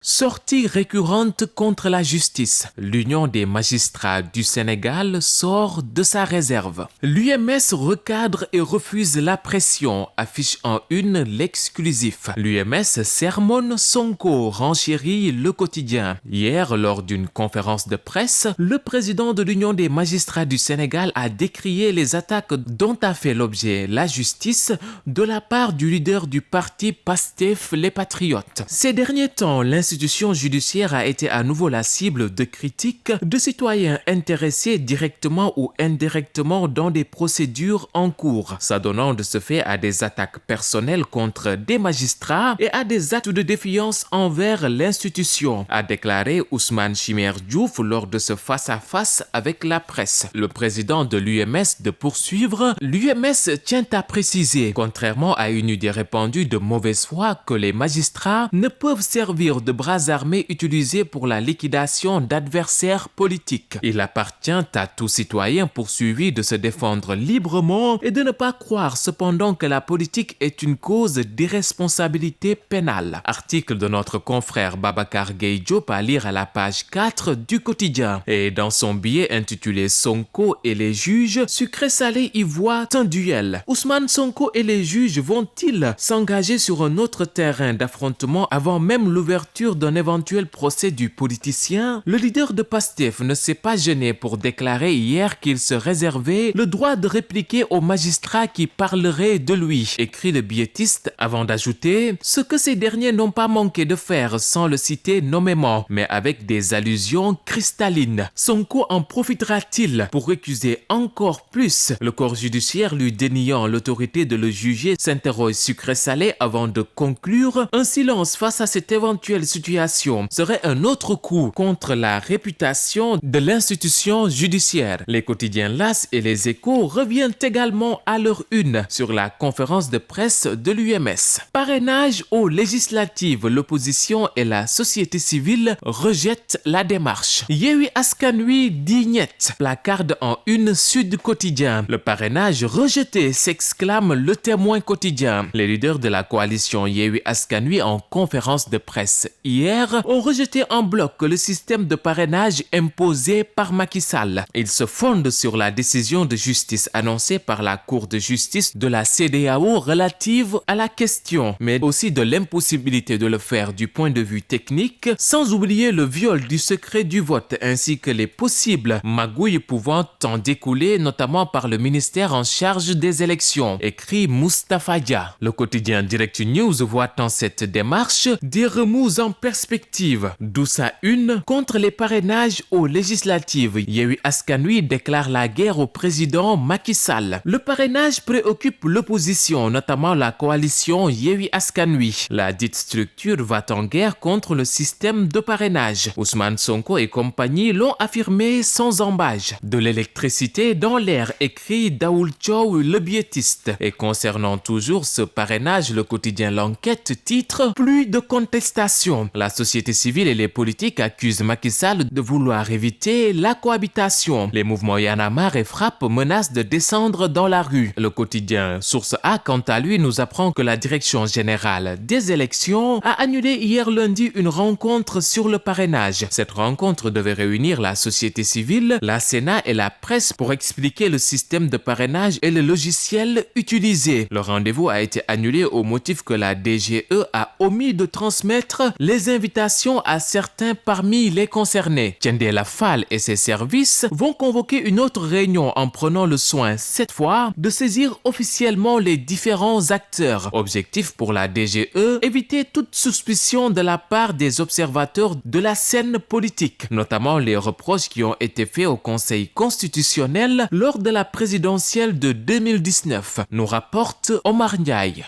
Sortie récurrente contre la justice. L'Union des magistrats du Sénégal sort de sa réserve. L'UMS recadre et refuse la pression, affiche en une l'exclusif. L'UMS sermonne Sonko, renchérit Le Quotidien. Hier, lors d'une conférence de presse, le président de l'Union des magistrats du Sénégal a décrié les attaques dont a fait l'objet la justice de la part du leader du parti Pastef, les Patriotes. Ces derniers temps, l'institution judiciaire a été à nouveau la cible de critiques de citoyens intéressés directement ou indirectement dans des procédures en cours, s'adonnant de ce fait à des attaques personnelles contre des magistrats et à des actes de défiance envers l'institution, a déclaré Ousmane Chimère Diouf lors de ce face-à-face avec la presse. Le président de l'UMS de poursuivre, l'UMS tient à préciser, contrairement à une idée répandue de mauvaise foi, que les magistrats ne peuvent servir de bras armés utilisés pour la liquidation d'adversaires politiques. Il appartient à tout citoyen poursuivi de se défendre librement et de ne pas croire cependant que la politique est une cause d'irresponsabilité pénale. Article de notre confrère Babacar Gueye Diop à lire à la page 4 du Quotidien. Et dans son billet intitulé Sonko et les juges, sucré-salé y voit un duel. Ousmane Sonko et les juges vont-ils s'engager sur un autre terrain d'affrontement avant même l'ouverture d'un éventuel procès du politicien? Le leader de Pastef ne s'est pas gêné pour déclarer hier qu'il se réservait le droit de répliquer aux magistrats qui parleraient de lui, écrit le billettiste avant d'ajouter ce que ces derniers n'ont pas manqué de faire sans le citer nommément, mais avec des allusions cristallines. Sonko en profitera-t-il pour récuser encore plus le corps judiciaire lui déniant l'autorité de le juger, s'interroge sucré-salé avant de conclure. Un silence face à cette éventuelle situation serait un autre coup contre la réputation de l'institution judiciaire. Les quotidiens L'As et Les Échos reviennent également à leur une sur la conférence de presse de l'UMS. Parrainage aux législatives, l'opposition et la société civile rejettent la démarche. Yewwi Askan Wi dit niet, placarde en une Sud Quotidien. Le parrainage rejeté, s'exclame Le Témoin Quotidien. Les leaders de la coalition Yewwi Askan Wi en conférence de presse hier ont rejeté en bloc le système de parrainage imposé par Macky Sall. Ils se fondent sur la décision de justice annoncée par la Cour de justice de la CEDEAO relative à la question, mais aussi de l'impossibilité de le faire du point de vue technique, sans oublier le viol du secret du vote ainsi que les possibles magouilles pouvant en découler, notamment par le ministère en charge des élections, écrit Moustapha Dia. Le quotidien Direct News voit dans cette démarche des remous en perspective, d'où sa une contre les parrainages aux législatives. Yewwi Askan Wi déclare la guerre au président Macky Sall. Le parrainage préoccupe l'opposition, notamment la coalition Yewwi Askan Wi. La dite structure va en guerre contre le système de parrainage. Ousmane Sonko et compagnie l'ont affirmé sans embâche. De l'électricité dans l'air, écrit Daoul Chow, le billettiste. Et concernant toujours ce parrainage, le quotidien L'Enquête titre « Plus de contestation ». La société civile et les politiques accusent Macky Sall de vouloir éviter la cohabitation. Les mouvements Y en a marre et Frappe menacent de descendre dans la rue. Le quotidien Source A, quant à lui, nous apprend que la direction générale des élections a annulé hier lundi une rencontre sur le parrainage. Cette rencontre devait réunir la société civile, la Sénat et la presse pour expliquer le système de parrainage et le logiciel utilisé. Le rendez-vous a été annulé au motif que la DGE a omis de transmettre les invitations à certains parmi les concernés. Thiendella Fall et ses services vont convoquer une autre réunion en prenant le soin, cette fois, de saisir officiellement les différents acteurs. Objectif pour la DGE, éviter toute suspicion de la part des observateurs de la scène politique, notamment les reproches qui ont été faits au Conseil constitutionnel lors de la présidentielle de 2019, nous rapporte Omar Ndiaye.